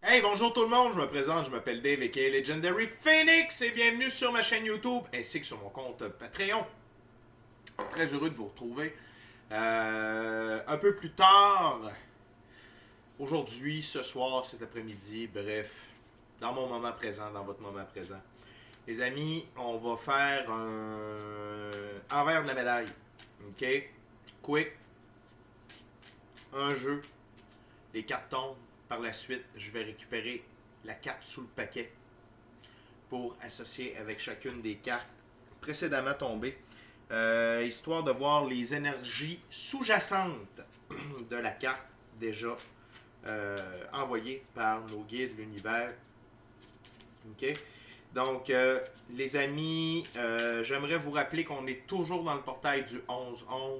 Hey, bonjour tout le monde, je me présente, je m'appelle Dave aka Legendary Phoenix et bienvenue sur ma chaîne YouTube ainsi que sur mon compte Patreon. Très heureux de vous retrouver. Un peu plus tard, aujourd'hui, ce soir, cet après-midi, bref, dans mon moment présent, dans votre moment présent. Les amis, on va faire un envers de la médaille. OK? Quick, un jeu, les cartes tombent. Par la suite, je vais récupérer la carte sous le paquet pour associer avec chacune des cartes précédemment tombées, histoire de voir les énergies sous-jacentes de la carte déjà envoyée par nos guides, l'univers. OK? Donc, les amis, j'aimerais vous rappeler qu'on est toujours dans le portail du 11-11.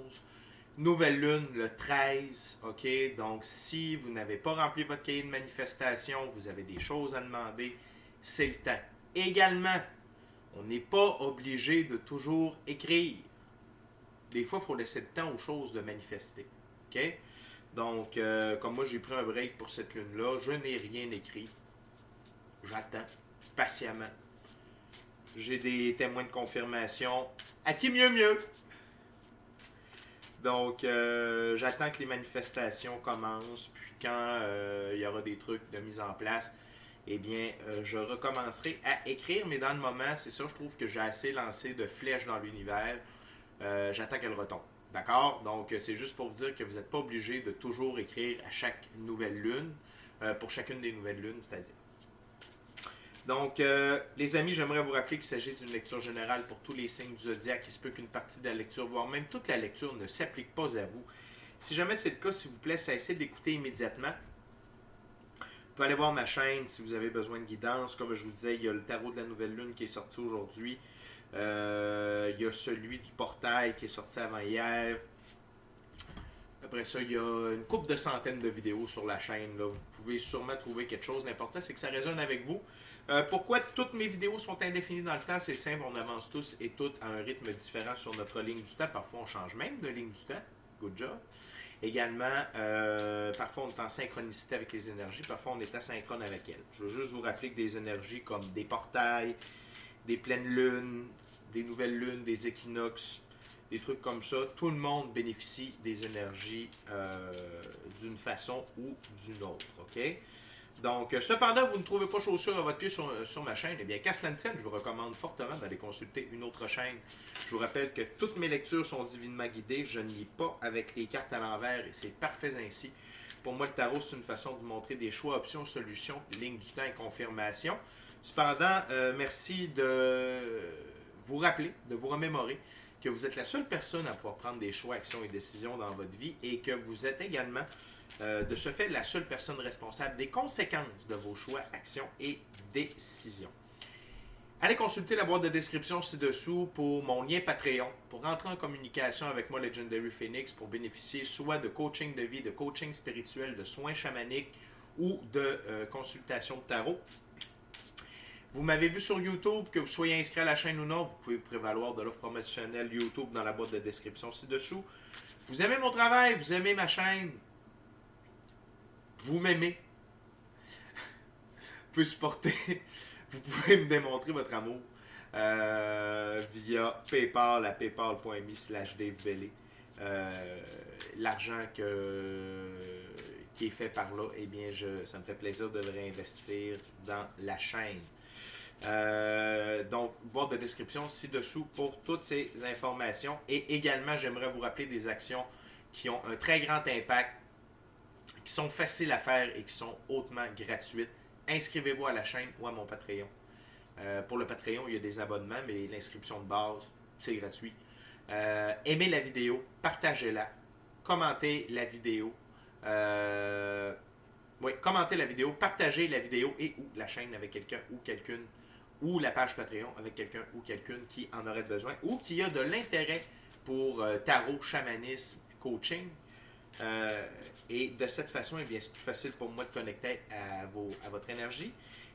Nouvelle lune le 13, OK? Donc, si vous n'avez pas rempli votre cahier de manifestation, vous avez des choses à demander, c'est le temps. Également, on n'est pas obligé de toujours écrire. Des fois, il faut laisser le temps aux choses de manifester, OK? Donc, comme moi, j'ai pris un break pour cette lune-là, je n'ai rien écrit. J'attends patiemment. J'ai des témoins de confirmation. À qui mieux? Donc, j'attends que les manifestations commencent, puis quand il y aura des trucs de mise en place, eh bien, je recommencerai à écrire, mais dans le moment, c'est ça, je trouve que j'ai assez lancé de flèches dans l'univers. J'attends qu'elles retombent. D'accord? Donc, c'est juste pour vous dire que vous n'êtes pas obligé de toujours écrire à chaque nouvelle lune, pour chacune des nouvelles lunes, c'est-à-dire. Donc, les amis, j'aimerais vous rappeler qu'il s'agit d'une lecture générale pour tous les signes du zodiaque. Il se peut qu'une partie de la lecture, voire même toute la lecture, ne s'applique pas à vous. Si jamais c'est le cas, s'il vous plaît, cessez d'écouter immédiatement. Vous pouvez aller voir ma chaîne si vous avez besoin de guidance. Comme je vous disais, il y a le tarot de la nouvelle lune qui est sorti aujourd'hui. Il y a celui du portail qui est sorti avant hier. Après ça, il y a une couple de centaines de vidéos sur la chaîne. Là. Vous pouvez sûrement trouver quelque chose. L'important, c'est que ça résonne avec vous. Pourquoi toutes mes vidéos sont indéfinies dans le temps? C'est simple, on avance tous et toutes à un rythme différent sur notre ligne du temps. Parfois, on change même de ligne du temps. Good job. Également, parfois, on est en synchronicité avec les énergies. Parfois, on est asynchrone avec elles. Je veux juste vous rappeler que des énergies comme des portails, des pleines lunes, des nouvelles lunes, des équinoxes, des trucs comme ça, tout le monde bénéficie des énergies d'une façon ou d'une autre. OK? Donc, cependant, vous ne trouvez pas chaussure à votre pied sur ma chaîne, eh bien, qu'à cela ne tienne, je vous recommande fortement d'aller consulter une autre chaîne. Je vous rappelle que toutes mes lectures sont divinement guidées. Je ne lis pas avec les cartes à l'envers et c'est parfait ainsi. Pour moi, le tarot, c'est une façon de vous montrer des choix, options, solutions, ligne du temps et confirmation. Cependant, merci de vous rappeler, de vous remémorer que vous êtes la seule personne à pouvoir prendre des choix, actions et décisions dans votre vie et que vous êtes également de ce fait la seule personne responsable des conséquences de vos choix, actions et décisions. Allez consulter la boîte de description ci-dessous pour mon lien Patreon, pour rentrer en communication avec moi, Legendary Phoenix, pour bénéficier soit de coaching de vie, de coaching spirituel, de soins chamaniques ou de consultation de tarot. Vous m'avez vu sur YouTube, que vous soyez inscrit à la chaîne ou non, vous pouvez vous prévaloir de l'offre promotionnelle YouTube dans la boîte de description ci-dessous. Vous aimez mon travail, vous aimez ma chaîne, vous m'aimez, vous pouvez supporter, vous pouvez me démontrer votre amour via PayPal à paypal.me/davebellé. L'argent qui est fait par là, eh bien, ça me fait plaisir de le réinvestir dans la chaîne. Donc, boîte de description ci-dessous pour toutes ces informations. Et également, j'aimerais vous rappeler des actions qui ont un très grand impact, qui sont faciles à faire et qui sont hautement gratuites. Inscrivez-vous à la chaîne ou à mon Patreon. Pour le Patreon, il y a des abonnements, mais l'inscription de base, c'est gratuit. Aimez la vidéo, partagez-la, commentez la vidéo. Commentez la vidéo, partagez la vidéo et ou la chaîne avec quelqu'un ou quelqu'une, ou la page Patreon avec quelqu'un ou quelqu'une qui en aurait besoin ou qui a de l'intérêt pour tarot, chamanisme, coaching. Et de cette façon, eh bien, c'est plus facile pour moi de connecter à votre énergie.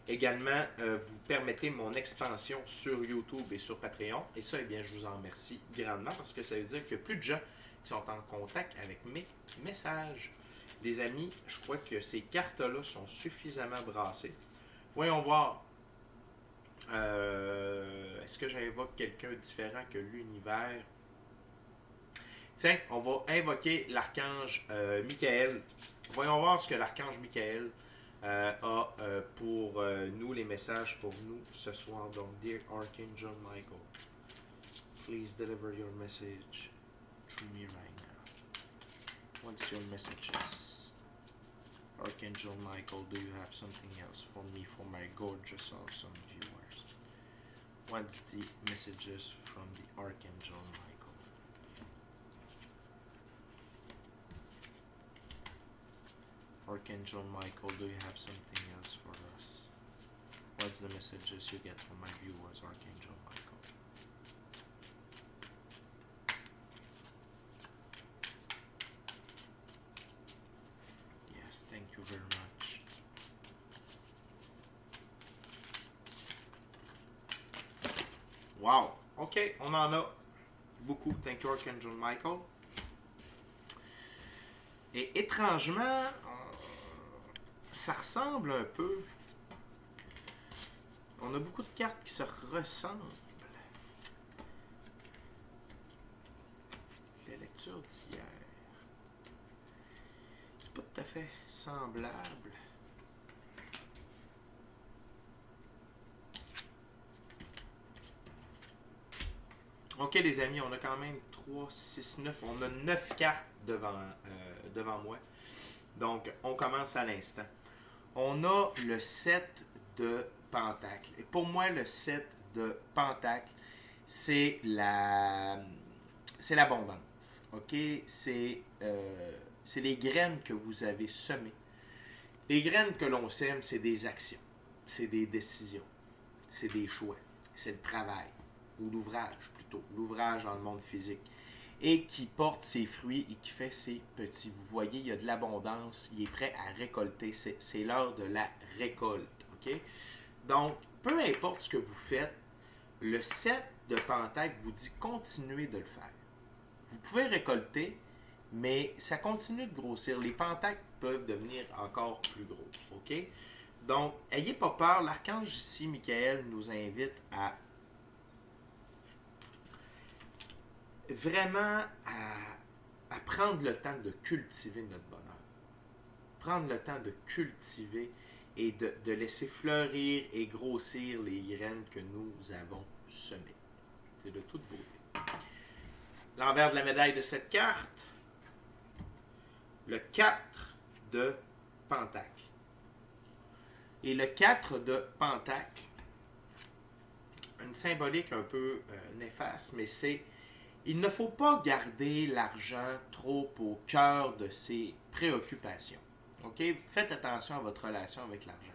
Également, vous permettez mon expansion sur YouTube et sur Patreon. Et ça, eh bien, je vous en remercie grandement parce que ça veut dire qu'il y a plus de gens qui sont en contact avec mes messages. les amis, je crois que ces cartes-là sont suffisamment brassées. Voyons voir. Est-ce que j'invoque quelqu'un différent que l'univers? Tiens, on va invoquer l'archange Michael. Voyons voir ce que l'archange Michael a pour nous, les messages pour nous ce soir. Donc, Dear Archangel Michael, please deliver your message to me right now. What's your messages? Archangel Michael, do you have something else for me, for my gorgeous, awesome viewers? What's the messages from the Archangel Michael? Archangel Michael, do you have something else for us? What's the messages you get from my viewers, Archangel Michael? Yes, thank you very much. Wow, ok, on en a beaucoup. Thank you, Archangel Michael. Et étrangement, ça ressemble un peu. On a beaucoup de cartes qui se ressemblent. La lecture d'hier. C'est pas tout à fait semblable. Ok les amis, on a quand même 3, 6, 9. On a 9 cartes devant moi. Donc, on commence à l'instant. On a le 7 de Pentacle. Et pour moi, le 7 de Pentacle, c'est l'abondance. OK? C'est les graines que vous avez semées. Les graines que l'on sème, c'est des actions. C'est des décisions. C'est des choix. C'est le travail. Ou l'ouvrage, plutôt. L'ouvrage dans le monde physique. Et qui porte ses fruits et qui fait ses petits. Vous voyez, il y a de l'abondance, il est prêt à récolter. C'est l'heure de la récolte. OK? Donc, peu importe ce que vous faites, le 7 de Pentacle vous dit continuez de le faire. Vous pouvez récolter, mais ça continue de grossir. Les pentacles peuvent devenir encore plus gros. OK? Donc, ayez pas peur. L'archange ici, Michael, nous invite à vraiment à prendre le temps de cultiver notre bonheur. Prendre le temps de cultiver et de laisser fleurir et grossir les graines que nous avons semées. C'est de toute beauté. L'envers de la médaille de cette carte, le 4 de Pentacle. Et le 4 de Pentacle, une symbolique un peu néfaste, mais c'est il ne faut pas garder l'argent trop au cœur de ses préoccupations. OK? Faites attention à votre relation avec l'argent.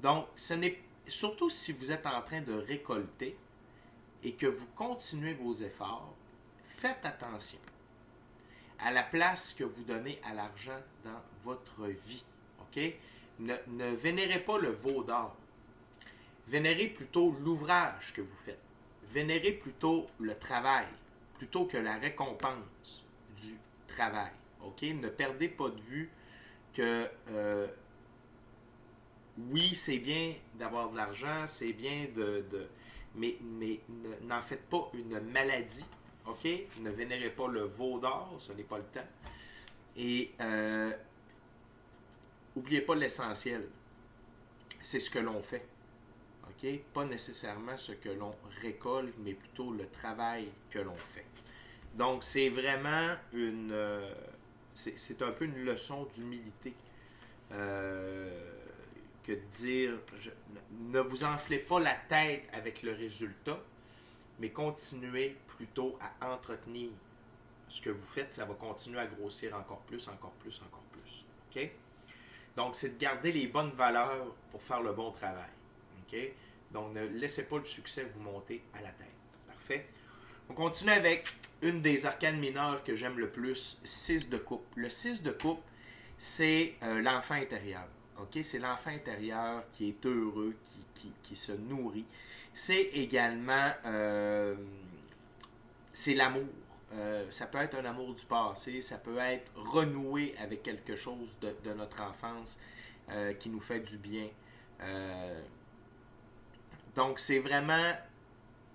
Donc, ce n'est surtout si vous êtes en train de récolter et que vous continuez vos efforts, faites attention à la place que vous donnez à l'argent dans votre vie. OK? Ne vénérez pas le veau d'or. Vénérez plutôt l'ouvrage que vous faites. Vénérez plutôt le travail, plutôt que la récompense du travail. OK? Ne perdez pas de vue que oui, c'est bien d'avoir de l'argent, c'est bien mais n'en faites pas une maladie. OK? Ne vénérez pas le veau d'or, ce n'est pas le temps. Et n'oubliez pas l'essentiel. C'est ce que l'on fait. OK? Pas nécessairement ce que l'on récolte, mais plutôt le travail que l'on fait. Donc, c'est vraiment c'est un peu une leçon d'humilité que de dire, ne vous enflez pas la tête avec le résultat, mais continuez plutôt à entretenir ce que vous faites. Ça va continuer à grossir encore plus, encore plus, encore plus. OK? Donc, c'est de garder les bonnes valeurs pour faire le bon travail. OK? Donc, ne laissez pas le succès vous monter à la tête. Parfait? On continue avec une des arcanes mineures que j'aime le plus, 6 de coupe. Le 6 de coupe, c'est l'enfant intérieur. Okay? C'est l'enfant intérieur qui est heureux, qui se nourrit. C'est également, c'est l'amour. ça peut être un amour du passé, ça peut être renouer avec quelque chose de notre enfance qui nous fait du bien. Donc, c'est vraiment,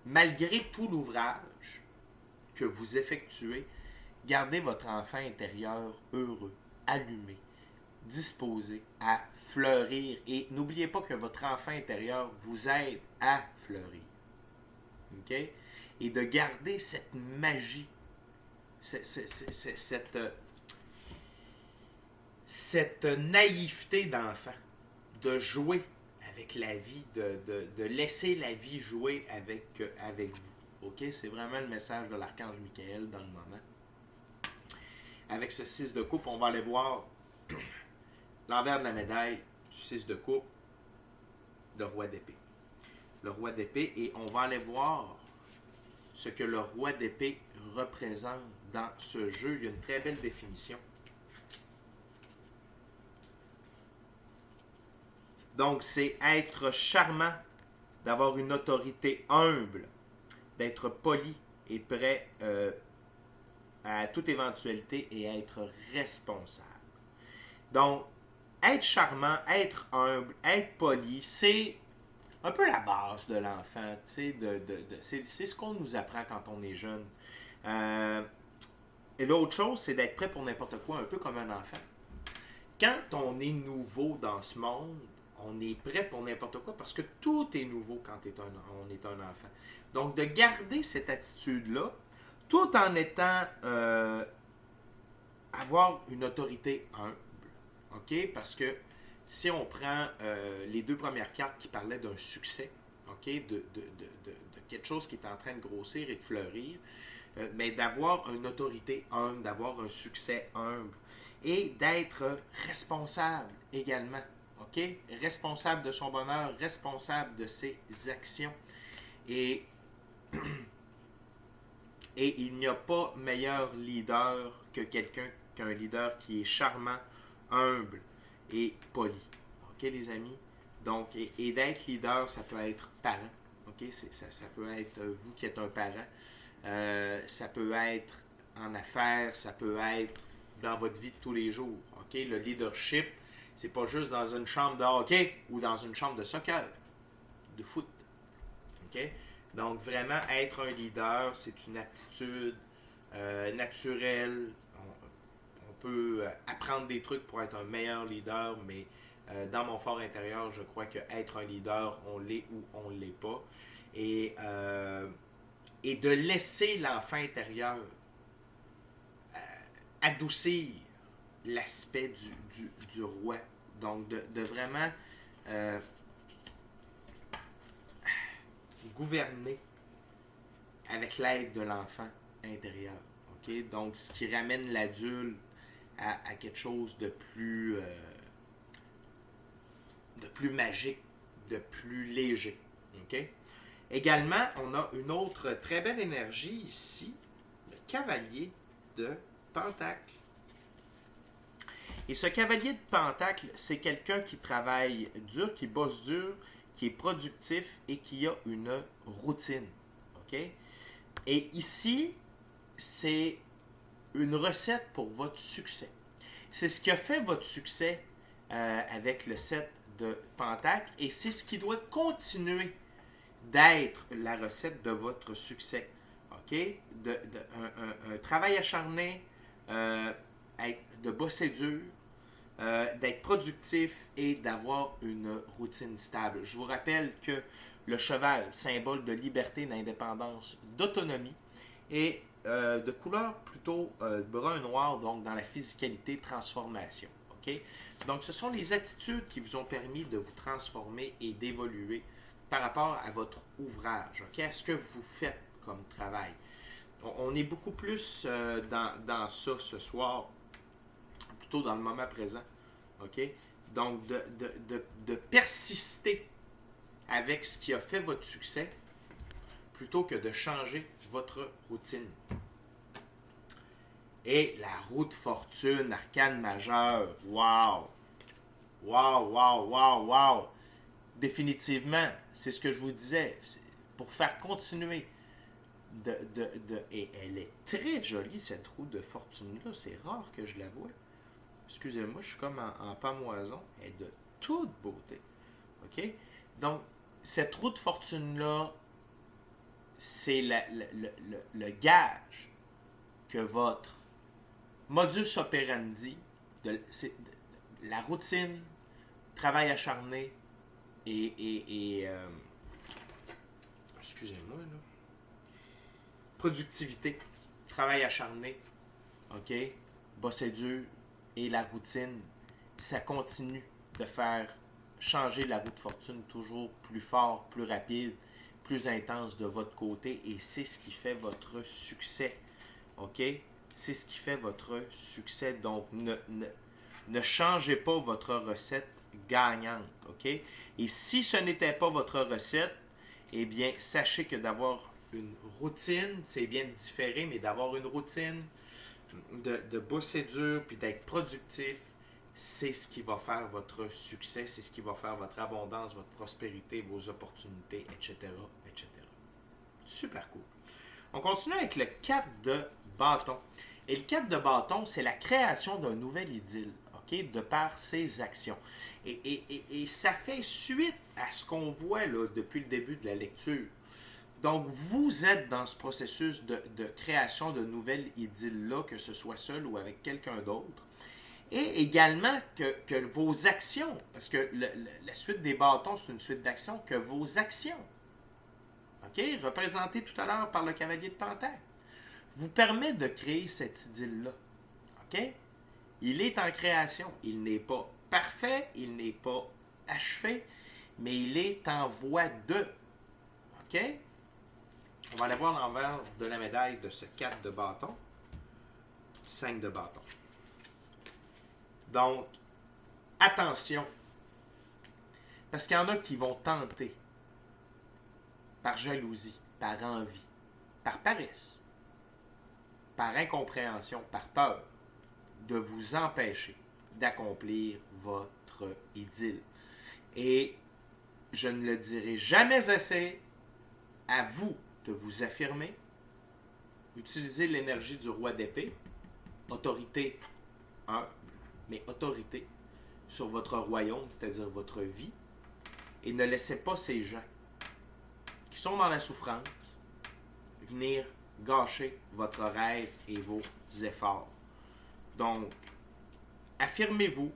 malgré tout l'ouvrage que vous effectuez, gardez votre enfant intérieur heureux, allumé, disposé à fleurir. Et n'oubliez pas que votre enfant intérieur vous aide à fleurir. OK? Et de garder cette magie, cette naïveté d'enfant, de jouer avec la vie, de laisser la vie jouer avec vous. OK? C'est vraiment le message de l'archange Michael dans le moment. Avec ce 6 de coupe, on va aller voir l'envers de la médaille du 6 de coupe, le roi d'épée. Le roi d'épée, et on va aller voir ce que le roi d'épée représente dans ce jeu. Il y a une très belle définition. Donc, c'est être charmant, d'avoir une autorité humble, d'être poli et prêt à toute éventualité et à être responsable. Donc, être charmant, être humble, être poli, c'est un peu la base de l'enfant. C'est ce qu'on nous apprend quand on est jeune. Et l'autre chose, c'est d'être prêt pour n'importe quoi, un peu comme un enfant. Quand on est nouveau dans ce monde, on est prêt pour n'importe quoi parce que tout est nouveau quand on est un enfant. Donc, de garder cette attitude-là, tout en étant avoir une autorité humble. OK? Parce que si on prend les deux premières cartes qui parlaient d'un succès, OK? De quelque chose qui est en train de grossir et de fleurir, mais d'avoir une autorité humble, d'avoir un succès humble et d'être responsable également. OK? Responsable de son bonheur, responsable de ses actions. Et il n'y a pas meilleur leader que qu'un leader qui est charmant, humble et poli. OK, les amis? Donc, et d'être leader, ça peut être parent. OK? Ça peut être vous qui êtes un parent. Ça peut être en affaires, ça peut être dans votre vie de tous les jours. OK? Le leadership, c'est pas juste dans une chambre de hockey ou dans une chambre de soccer, de foot. OK? Donc, vraiment, être un leader, c'est une aptitude naturelle. On peut apprendre des trucs pour être un meilleur leader, mais dans mon fort intérieur, je crois qu'être un leader, on l'est ou on ne l'est pas. Et de laisser l'enfant intérieur adoucir l'aspect du roi. Donc, de vraiment gouverner avec l'aide de l'enfant intérieur. Okay? Donc, ce qui ramène l'adulte à quelque chose de plus magique, de plus léger. Okay? Également, on a une autre très belle énergie ici, le cavalier de Pentacle. Et ce cavalier de Pentacle, c'est quelqu'un qui travaille dur, qui bosse dur, qui est productif et qui a une routine. OK? Et ici, c'est une recette pour votre succès. C'est ce qui a fait votre succès avec le 7 de Pentacle et c'est ce qui doit continuer d'être la recette de votre succès. OK? Un travail acharné, de bosser dur, d'être productif et d'avoir une routine stable. Je vous rappelle que le cheval, symbole de liberté, d'indépendance, d'autonomie, est de couleur plutôt brun-noir, donc dans la physicalité, transformation. Okay? Donc, ce sont les attitudes qui vous ont permis de vous transformer et d'évoluer par rapport à votre ouvrage, okay? À ce que vous faites comme travail. On est beaucoup plus dans ça ce soir, plutôt dans le moment présent. Okay? Donc, de persister avec ce qui a fait votre succès plutôt que de changer votre routine. Et la roue de fortune, arcane majeure, wow! Wow, wow, wow, wow! Définitivement, c'est ce que je vous disais, pour faire continuer et elle est très jolie, cette roue de fortune-là. C'est rare que je la vois. Excusez-moi, je suis comme en pamoison. Elle est de toute beauté. OK? Donc, cette roue de fortune-là, c'est le gage que votre modus operandi, la routine, travail acharné excusez-moi, là, productivité, travail acharné, OK, bosser dur et la routine, ça continue de faire changer la roue de fortune toujours plus fort, plus rapide, plus intense de votre côté et c'est ce qui fait votre succès. OK? C'est ce qui fait votre succès. Donc, ne changez pas votre recette gagnante. OK? Et si ce n'était pas votre recette, eh bien, sachez que d'avoir une routine, c'est bien différé, mais d'avoir une routine, de bosser dur puis d'être productif, c'est ce qui va faire votre succès, c'est ce qui va faire votre abondance, votre prospérité, vos opportunités, etc., etc. Super cool. On continue avec le 4 de bâton. Et le 4 de bâton, c'est la création d'un nouvel idylle, OK, de par ses actions. Et ça fait suite à ce qu'on voit là, depuis le début de la lecture. Donc, vous êtes dans ce processus de création de nouvelles idylles-là, que ce soit seul ou avec quelqu'un d'autre. Et également que vos actions, parce que la suite des bâtons, c'est une suite d'actions, que vos actions, OK, représentées tout à l'heure par le cavalier de Pentacle, vous permet de créer cette idylle-là. OK? Il est en création. Il n'est pas parfait, il n'est pas achevé, mais il est en voie de. OK? On va aller voir l'envers de la médaille de ce 4 de bâton. 5 de bâton. Donc, attention. Parce qu'il y en a qui vont tenter, par jalousie, par envie, par paresse, par incompréhension, par peur, de vous empêcher d'accomplir votre idylle. Et je ne le dirai jamais assez, à vous de vous affirmer, utilisez l'énergie du roi d'épée, autorité, mais autorité sur votre royaume, c'est-à-dire votre vie, et ne laissez pas ces gens qui sont dans la souffrance venir gâcher votre rêve et vos efforts. Donc, affirmez-vous,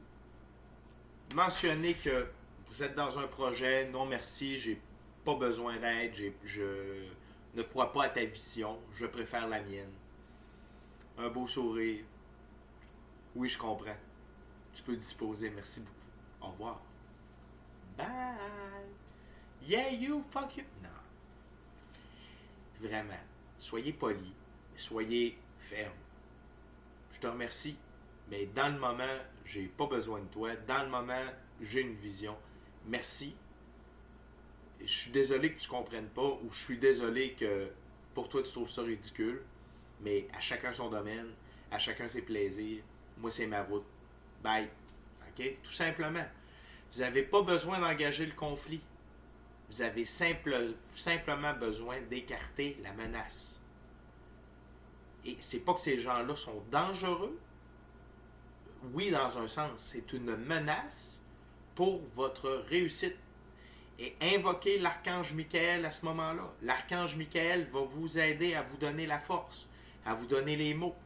mentionnez que vous êtes dans un projet, non merci, j'ai pas besoin d'aide, je ne crois pas à ta vision, je préfère la mienne. Un beau sourire. Oui, je comprends. Tu peux disposer, merci beaucoup. Au revoir. Bye. Yeah, you, fuck you. Non. Vraiment, soyez poli, soyez ferme. Je te remercie, mais dans le moment, j'ai pas besoin de toi. Dans le moment, j'ai une vision. Merci. Je suis désolé que tu ne comprennes pas ou je suis désolé que pour toi tu trouves ça ridicule, mais à chacun son domaine, à chacun ses plaisirs. Moi, c'est ma route. Bye. OK? Tout simplement. Vous n'avez pas besoin d'engager le conflit. Vous avez simplement besoin d'écarter la menace. Et c'est pas que ces gens-là sont dangereux. Oui, dans un sens, c'est une menace pour votre réussite. Et invoquez l'archange Michael à ce moment-là. L'archange Michael va vous aider à vous donner la force, à vous donner les mots,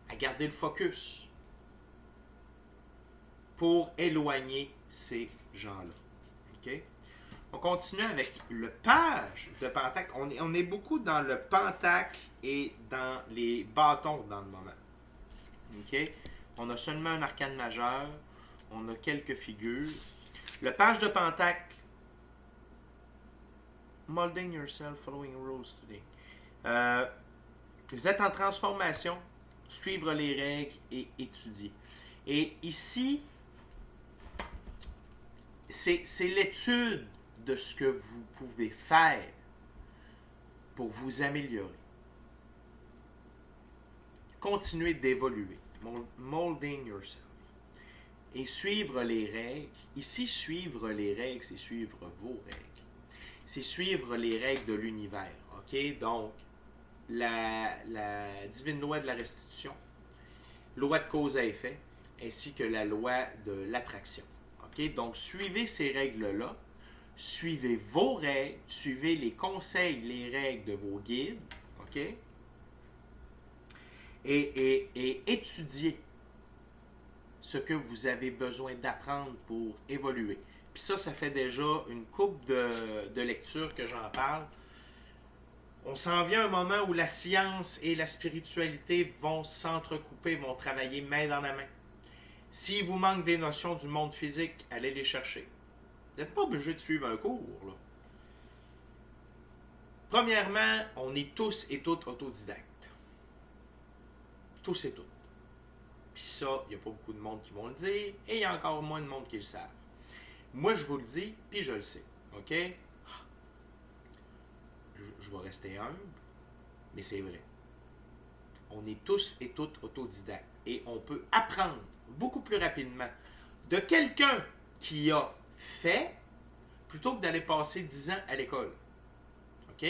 à garder le focus pour éloigner ces gens-là. OK? On continue avec le page de Pentacle. On est beaucoup dans le Pentacle et dans les bâtons dans le moment. OK? On a seulement un arcane majeur. On a quelques figures. Le page de Pentacle. Molding yourself, following rules today. Vous êtes en transformation. Suivre les règles et étudier. Et ici, c'est l'étude de ce que vous pouvez faire pour vous améliorer. Continuez d'évoluer. Molding yourself. Et suivre les règles. Ici, suivre les règles, c'est suivre vos règles. c'est suivre les règles de l'univers. OK? Donc, la divine loi de la restitution, loi de cause à effet, ainsi que la loi de l'attraction. OK? Donc, suivez ces règles-là. Suivez vos règles, suivez les conseils, les règles de vos guides. OK? Et étudiez ce que vous avez besoin d'apprendre pour évoluer. Puis ça fait déjà une couple de lectures que j'en parle. On s'en vient à un moment où la science et la spiritualité vont s'entrecouper, vont travailler main dans la main. S'il vous manque des notions du monde physique, allez les chercher. Vous n'êtes pas obligé de suivre un cours, là. Premièrement, on est tous et toutes autodidactes. Tous et toutes. Puis ça, il n'y a pas beaucoup de monde qui vont le dire, et il y a encore moins de monde qui le savent. Moi, je vous le dis, puis je le sais. OK? Je vais rester humble, mais c'est vrai. On est tous et toutes autodidactes. Et on peut apprendre beaucoup plus rapidement de quelqu'un qui a fait, plutôt que d'aller passer 10 ans à l'école. OK?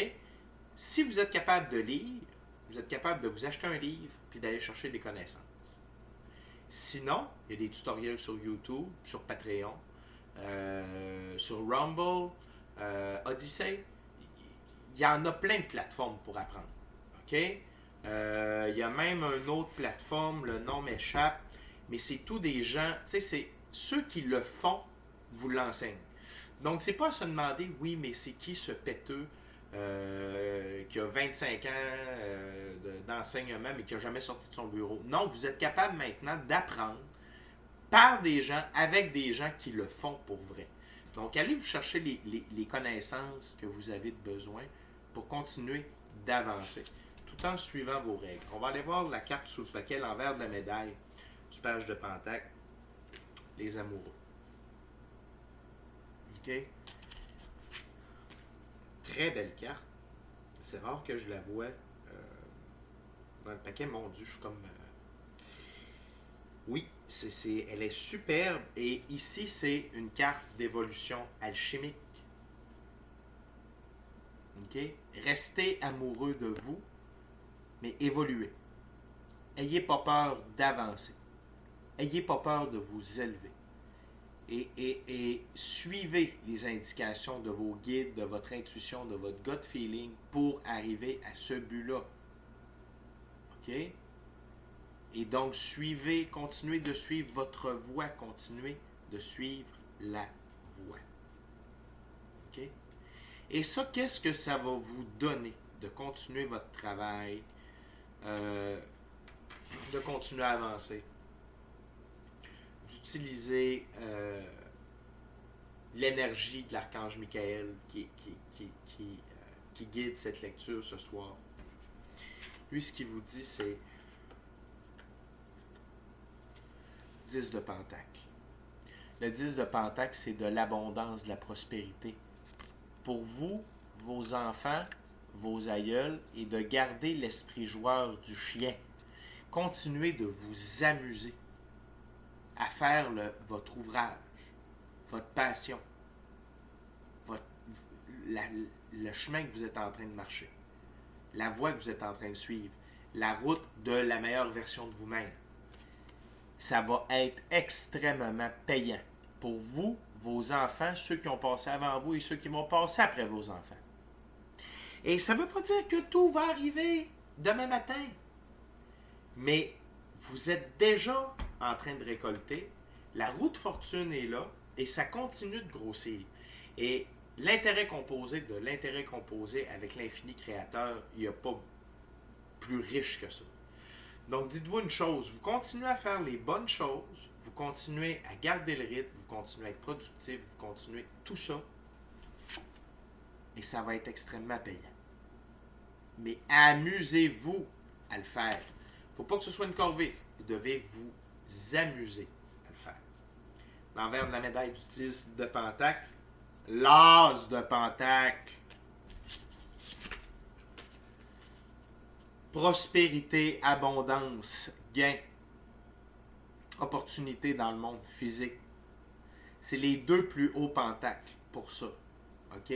Si vous êtes capable de lire, vous êtes capable de vous acheter un livre puis d'aller chercher des connaissances. Sinon, il y a des tutoriels sur YouTube, sur Patreon, sur Rumble, Odyssey. Il y en a plein de plateformes pour apprendre. OK? Il y a même une autre plateforme, le nom m'échappe, mais c'est tous des gens, tu sais, c'est ceux qui le font, vous l'enseignent. Donc, c'est pas à se demander, oui, mais c'est qui ce péteux qui a 25 ans d'enseignement mais qui n'a jamais sorti de son bureau. Non, vous êtes capable maintenant d'apprendre par des gens, avec des gens qui le font pour vrai. Donc, allez vous chercher les connaissances que vous avez besoin pour continuer d'avancer, tout en suivant vos règles. On va aller voir la carte sous le paquet, l'envers de la médaille du page de Pentacle, les amoureux. OK? Très belle carte. C'est rare que je la vois dans le paquet. Mon Dieu, je suis comme... Oui, elle est superbe. Et ici, c'est une carte d'évolution alchimique. OK? Restez amoureux de vous, mais évoluez. Ayez pas peur d'avancer. Ayez pas peur de vous élever. Et suivez les indications de vos guides, de votre intuition, de votre gut feeling pour arriver à ce but-là. OK? Et donc, continuez de suivre votre voie, continuez de suivre la voie. OK? Et ça, qu'est-ce que ça va vous donner de continuer votre travail, de continuer à avancer? D'utiliser l'énergie de l'archange Michael qui guide cette lecture ce soir. Lui, ce qu'il vous dit, c'est 10 de Pentacle. Le 10 de Pentacle, c'est de l'abondance, de la prospérité. Pour vous, vos enfants, vos aïeuls, et de garder l'esprit joueur du chien. Continuez de vous amuser à faire votre ouvrage, votre passion, le chemin que vous êtes en train de marcher, la voie que vous êtes en train de suivre, la route de la meilleure version de vous-même. Ça va être extrêmement payant pour vous, vos enfants, ceux qui ont passé avant vous et ceux qui vont passer après vos enfants. Et ça ne veut pas dire que tout va arriver demain matin, mais vous êtes déjà en train de récolter, la roue de fortune est là et ça continue de grossir. Et l'intérêt composé avec l'infini créateur, il n'y a pas plus riche que ça. Donc dites-vous une chose, vous continuez à faire les bonnes choses, vous continuez à garder le rythme, vous continuez à être productif, vous continuez tout ça, et ça va être extrêmement payant. Mais amusez-vous à le faire. Il ne faut pas que ce soit une corvée. Vous devez vous amuser à le faire. L'envers de la médaille du 10 de Pentacle, l'as de Pentacle. Prospérité, abondance, gain, opportunité dans le monde physique. C'est les deux plus hauts pentacles pour ça. OK?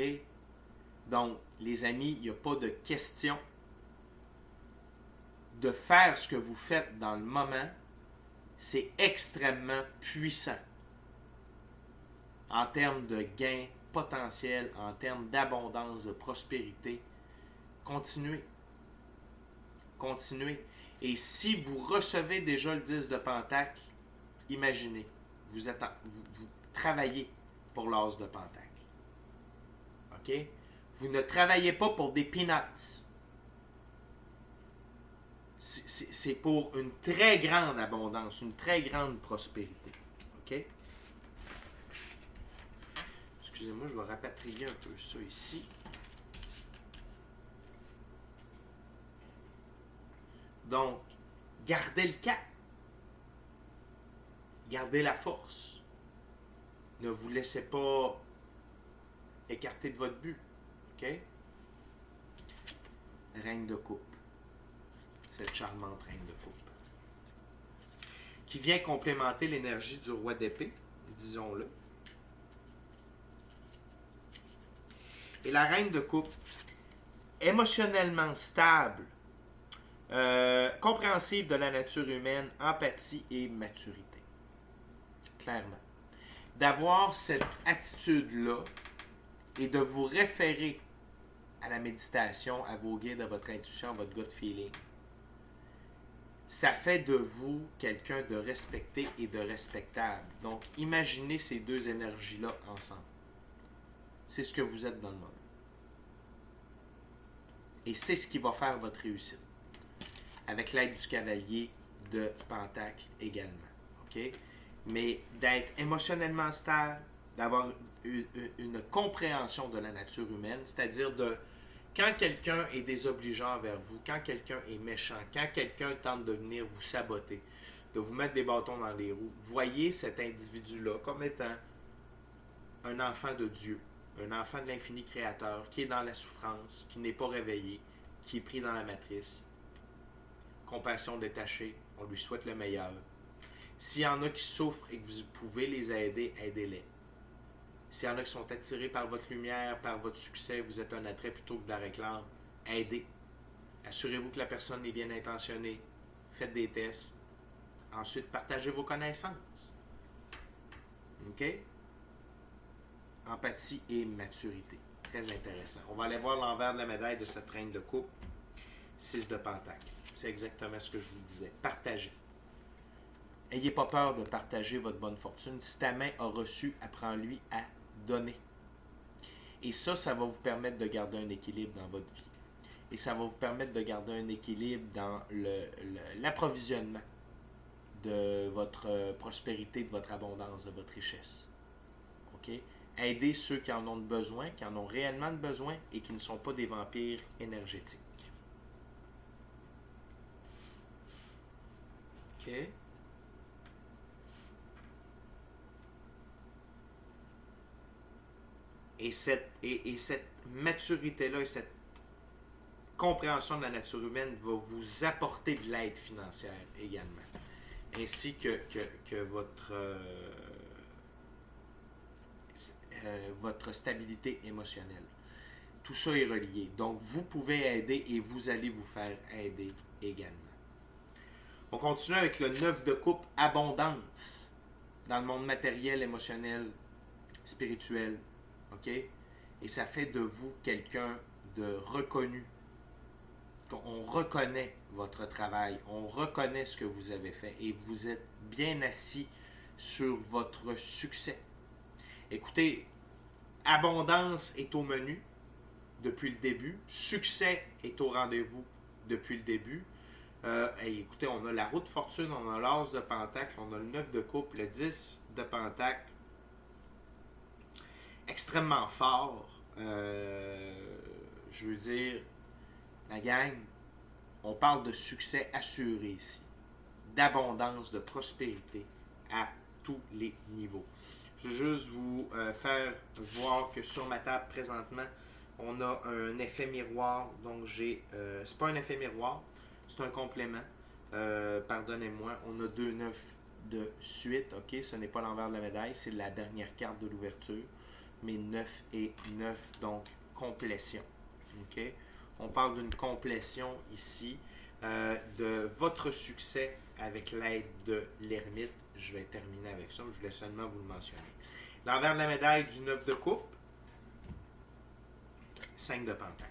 Donc, les amis, il n'y a pas de question de faire ce que vous faites dans le moment. C'est extrêmement puissant en termes de gains potentiels, en termes d'abondance, de prospérité. Continuez. Continuez. Et si vous recevez déjà le 10 de Pentacle, imaginez, vous travaillez pour l'as de Pentacle. OK? Vous ne travaillez pas pour des peanuts. C'est pour une très grande abondance, une très grande prospérité. OK? Excusez-moi, je vais rapatrier un peu ça ici. Donc, gardez le cap. Gardez la force. Ne vous laissez pas écarter de votre but. OK? Reine de coupe. Cette charmante reine de coupe. Qui vient complémenter l'énergie du roi d'épée, disons-le. Et la reine de coupe, émotionnellement stable, compréhensive de la nature humaine, empathie et maturité. Clairement. D'avoir cette attitude-là et de vous référer à la méditation, à vos guides, à votre intuition, à votre gut feeling, ça fait de vous quelqu'un de respecté et de respectable. Donc, imaginez ces deux énergies-là ensemble. C'est ce que vous êtes dans le moment. Et c'est ce qui va faire votre réussite. Avec l'aide du cavalier de Pentacle également. OK? Mais d'être émotionnellement stable, d'avoir une compréhension de la nature humaine, c'est-à-dire de quand quelqu'un est désobligeant envers vous, quand quelqu'un est méchant, quand quelqu'un tente de venir vous saboter, de vous mettre des bâtons dans les roues, voyez cet individu-là comme étant un enfant de Dieu, un enfant de l'infini créateur, qui est dans la souffrance, qui n'est pas réveillé, qui est pris dans la matrice. Compassion détachée, on lui souhaite le meilleur. S'il y en a qui souffrent et que vous pouvez les aider, aidez-les. S'il y en a qui sont attirés par votre lumière, par votre succès, vous êtes un attrait plutôt que de la réclame, aidez. Assurez-vous que la personne est bien intentionnée. Faites des tests. Ensuite, partagez vos connaissances. OK? Empathie et maturité. Très intéressant. On va aller voir l'envers de la médaille de cette reine de coupe. 6 de Pentacle. C'est exactement ce que je vous disais. Partagez. N'ayez pas peur de partager votre bonne fortune. Si ta main a reçu, apprends-lui à donner. Et ça va vous permettre de garder un équilibre dans votre vie. Et ça va vous permettre de garder un équilibre dans l'approvisionnement de votre prospérité, de votre abondance, de votre richesse. OK? Aidez ceux qui en ont besoin, qui en ont réellement besoin et qui ne sont pas des vampires énergétiques. OK? Et cette maturité-là et cette compréhension de la nature humaine va vous apporter de l'aide financière également. Ainsi que votre stabilité émotionnelle. Tout ça est relié. Donc, vous pouvez aider et vous allez vous faire aider également. On continue avec le 9 de coupe, abondance dans le monde matériel, émotionnel, spirituel. OK? Et ça fait de vous quelqu'un de reconnu. On reconnaît votre travail, on reconnaît ce que vous avez fait et vous êtes bien assis sur votre succès. Écoutez, abondance est au menu depuis le début, succès est au rendez-vous depuis le début. Écoutez, on a la roue de fortune, on a l'as de Pentacle, on a le 9 de coupe, le 10 de Pentacle. Extrêmement fort. Je veux dire, la gang, on parle de succès assuré ici, d'abondance, de prospérité à tous les niveaux. Je veux juste vous faire voir que sur ma table présentement, on a un effet miroir. Donc c'est pas un effet miroir, c'est un complément. Pardonnez-moi, on a 2 9 de suite. OK, ce n'est pas l'envers de la médaille, c'est la dernière carte de l'ouverture. Mais 9 et 9, donc complétion. OK? On parle d'une complétion ici de votre succès avec l'aide de l'ermite. Je vais terminer avec ça. Je voulais seulement vous le mentionner. L'envers de la médaille du 9 de coupe, 5 de pentacle.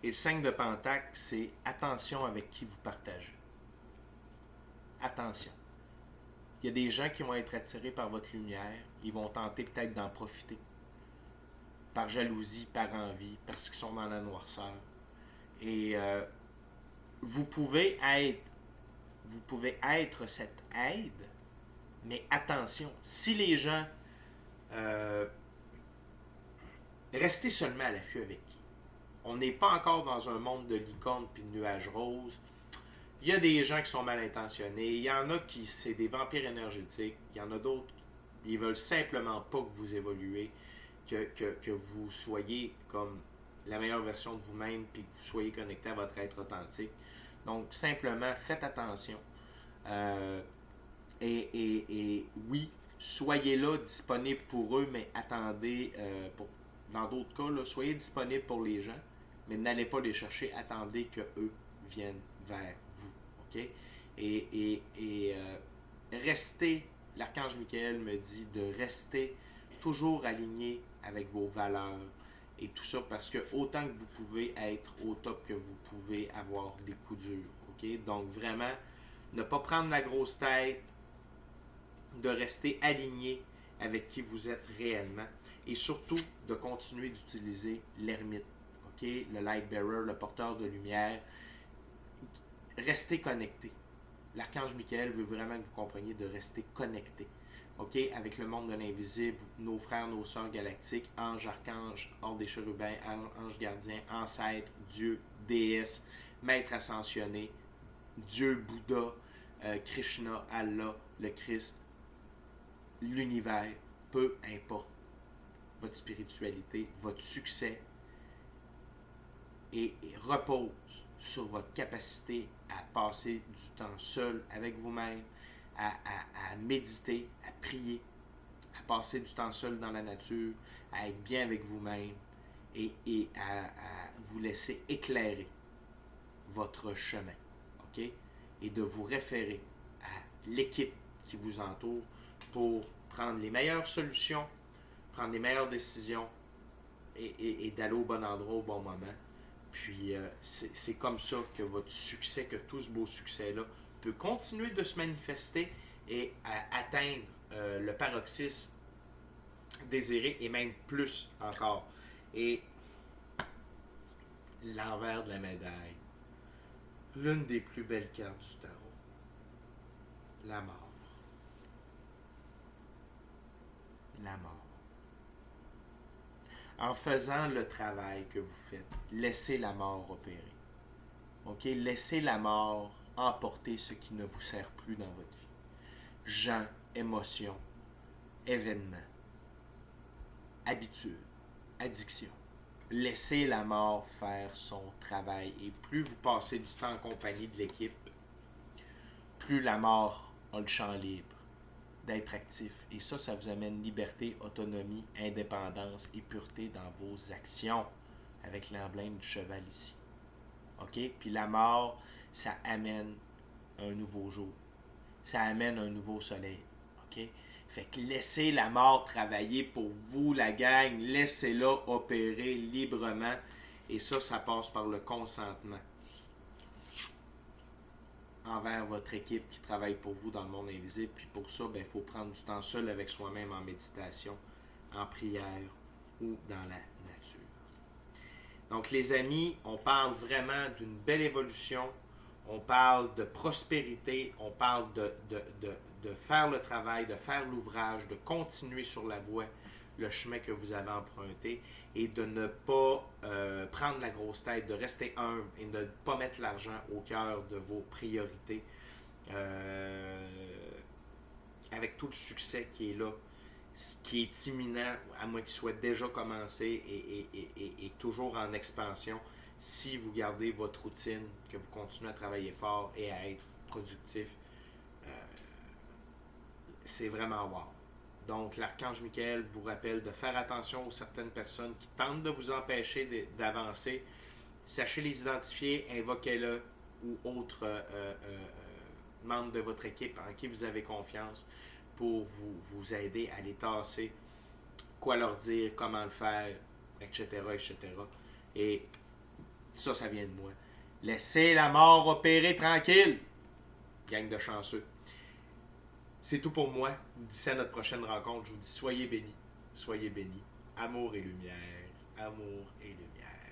Et le 5 de pentacle, c'est attention avec qui vous partagez. Attention. Il y a des gens qui vont être attirés par votre lumière. Ils vont tenter peut-être d'en profiter. Par jalousie, par envie, parce qu'ils sont dans la noirceur. Et vous pouvez être cette aide, mais attention, si les gens restez seulement à l'affût avec qui. On n'est pas encore dans un monde de licorne puis de nuages roses. Il y a des gens qui sont mal intentionnés. Il y en a qui, c'est des vampires énergétiques. Il y en a d'autres, ils veulent simplement pas que vous évoluez, que vous soyez comme la meilleure version de vous-même puis que vous soyez connecté à votre être authentique. Donc, simplement, faites attention. Et oui, soyez là, disponible pour eux, mais attendez, dans d'autres cas, là, soyez disponible pour les gens, mais n'allez pas les chercher, attendez qu'eux viennent vers vous. OK? Restez, l'archange Michael me dit de rester toujours aligné avec vos valeurs et tout ça, parce que autant que vous pouvez être au top, que vous pouvez avoir des coups durs. OK? Donc vraiment, ne pas prendre la grosse tête, de rester aligné avec qui vous êtes réellement et surtout de continuer d'utiliser l'ermite, okay? Le light bearer, le porteur de lumière. Restez connecté. L'archange Michael veut vraiment que vous compreniez de rester connecté, okay? Avec le monde de l'invisible, nos frères, nos sœurs galactiques, anges, archanges, ordre des chérubins, anges gardiens, ancêtres, Dieu, déesse, maître ascensionné, Dieu, Bouddha, Krishna, Allah, le Christ, l'univers, peu importe votre spiritualité, votre succès, et repose sur votre capacité à passer du temps seul avec vous-même, à méditer, à prier, à passer du temps seul dans la nature, à être bien avec vous-même et à vous laisser éclairer votre chemin, OK? Et de vous référer à l'équipe qui vous entoure pour prendre les meilleures solutions, prendre les meilleures décisions et d'aller au bon endroit au bon moment. Puis c'est comme ça que votre succès, que tout ce beau succès-là peut continuer de se manifester et atteindre le paroxysme désiré et même plus encore. Et l'envers de la médaille, l'une des plus belles cartes du tarot, la mort. La mort. En faisant le travail que vous faites, laissez la mort opérer. OK? Laissez la mort emporter ce qui ne vous sert plus dans votre vie. Gens, émotions, événements, habitudes, addictions. Laissez la mort faire son travail. Et plus vous passez du temps en compagnie de l'équipe, plus la mort a le champ libre d'être actif. Et ça vous amène liberté, autonomie, indépendance et pureté dans vos actions, avec l'emblème du cheval ici. OK? Puis la mort, ça amène un nouveau jour. Ça amène un nouveau soleil. OK? Fait que laissez la mort travailler pour vous, la gang. Laissez-la opérer librement. Et ça passe par le consentement envers votre équipe qui travaille pour vous dans le monde invisible. Puis pour ça, il faut prendre du temps seul avec soi-même en méditation, en prière ou dans la nature. Donc les amis, on parle vraiment d'une belle évolution, on parle de prospérité, on parle de faire le travail, de faire l'ouvrage, de continuer sur la voie, le chemin que vous avez emprunté et de ne pas prendre la grosse tête, de rester humble et de ne pas mettre l'argent au cœur de vos priorités. Avec tout le succès qui est là, qui est imminent, à moins qu'il soit déjà commencé et toujours en expansion, si vous gardez votre routine, que vous continuez à travailler fort et à être productif, c'est vraiment wow. Donc, l'archange Michael vous rappelle de faire attention aux certaines personnes qui tentent de vous empêcher d'avancer. Sachez les identifier, invoquez-le ou autres membres de votre équipe en qui vous avez confiance pour vous aider à les tasser, quoi leur dire, comment le faire, etc., etc. Et ça vient de moi. Laissez la mort opérer tranquille, gang de chanceux. C'est tout pour moi. D'ici à notre prochaine rencontre, je vous dis soyez bénis. Soyez bénis. Amour et lumière. Amour et lumière.